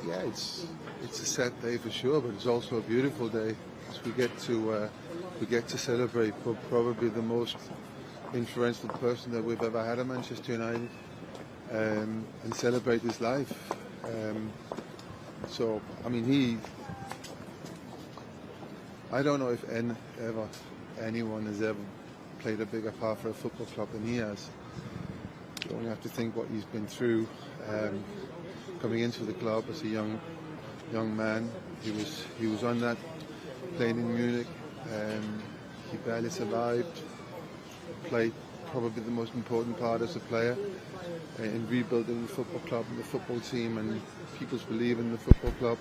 Yeah, it's a sad day for sure, but it's also a beautiful day as we get to celebrate probably the most influential person that we've ever had at Manchester United, and celebrate his life. So I mean, I don't know if anyone has ever played a bigger part for a football club than he has. You only have to think what he's been through. Coming into the club as a young man, he was on that plane in Munich. He barely survived. Played probably the most important part as a player in rebuilding the football club and the football team, and people's belief in the football club.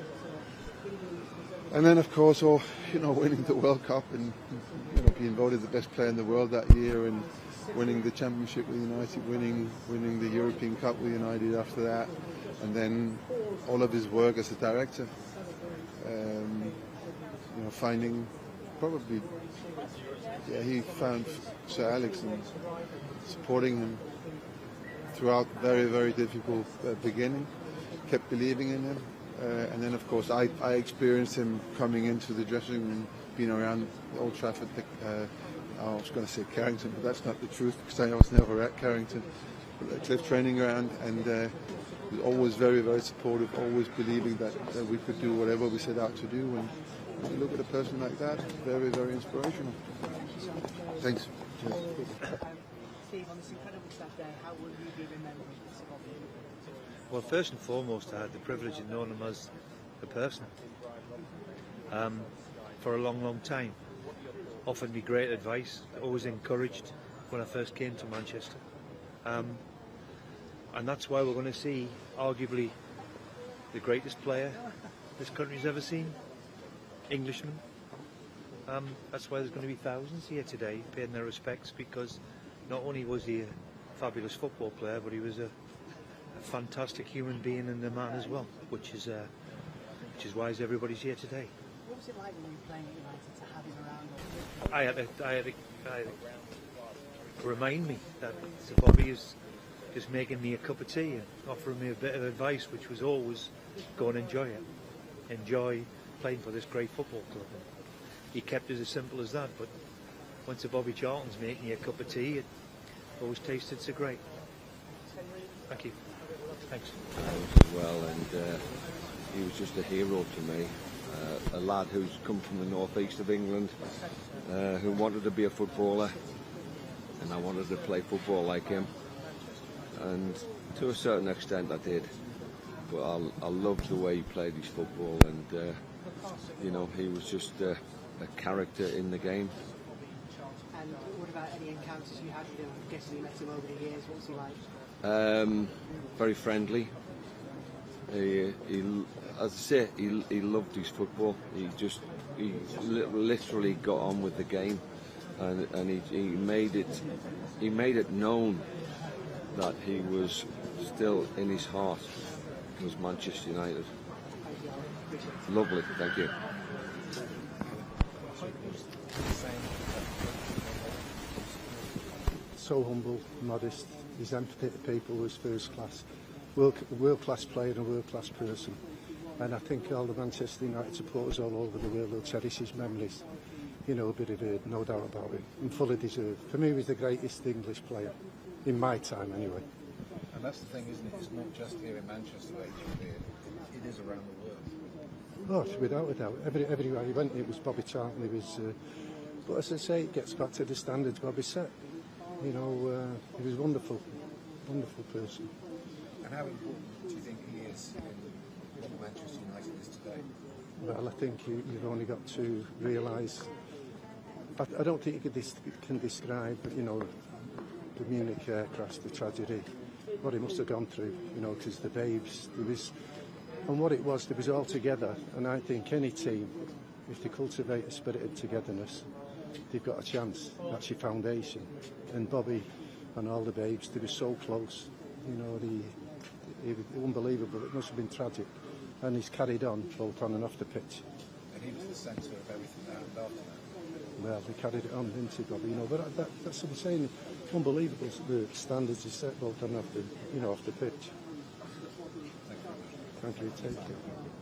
And then, of course, winning the World Cup and being voted the best player in the world that year, and winning the Championship with United, winning the European Cup with United after that, and then all of his work as a director. Finding probably, he found Sir Alex and supporting him throughout very, very difficult beginning, kept believing in him. And then, of course, I experienced him coming into the dressing room, being around Old Trafford. I was going to say Carrington, but that's not the truth because I was never at Carrington. But Cliff training ground, and was always very, very supportive, always believing that we could do whatever we set out to do. And when you look at a person like that, very, very inspirational. Thanks. Cheers. Steve, on this incredible Saturday, how will you be remembered? Well, first and foremost, I had the privilege of knowing him as a person for a long, long time. Offered me great advice, always encouraged when I first came to Manchester. And that's why we're going to see, arguably, the greatest player this country's ever seen, Englishman. That's why there's going to be thousands here today paying their respects, because not only was he a fabulous football player, but he was a fantastic human being and a man as well, which is why everybody's here today. What was it like when you were playing at United to have him around? I had to remind me that Sir Bobby is just making me a cup of tea and offering me a bit of advice, which was always go and enjoy it. Enjoy playing for this great football club. And he kept it as simple as that, but when Sir Bobby Charlton's making you a cup of tea, it always tasted so great. Thank you. Thanks. Well, and he was just a hero to me. A lad who's come from the northeast of England, who wanted to be a footballer, and I wanted to play football like him. And to a certain extent I did, but I loved the way he played his football, and he was just a character in the game. And what about any encounters you had with him? I'm guessing you met him over the years. What's he like? Very friendly. He as I say, he loved his football. He literally got on with the game, and he made it known that he was still in his heart was Manchester United. Lovely, thank you. So humble, modest, his empathy to people was first class. World class player and a world class person. And I think all the Manchester United supporters all over the world will cherish his memories. A bit of it, no doubt about it, and fully deserved. For me, he was the greatest English player, in my time anyway. And that's the thing, isn't it? It's not just here in Manchester where it is around the world. Oh, without a doubt. Everywhere he went, it was Bobby Charlton. He was, but as I say, it gets back to the standards Bobby set. He was wonderful, wonderful person. And how important do you think he is in what Manchester United is today? Well, I think you've only got to realise. I don't think you can describe, the Munich crash, the tragedy, what he must have gone through, because the babes, and what it was, they was all together. And I think any team, if they cultivate a spirit of togetherness, they've got a chance. That's your foundation. And Bobby and all the babes, they were so close. It was unbelievable. It must have been tragic. And he's carried on both on and off the pitch. And he was the centre of everything that happened after that. Well, they carried it on, didn't he, Bobby? But that's what I'm saying. Unbelievable the standards he set both on and off the pitch. Thank you very much. Thank you. Take care.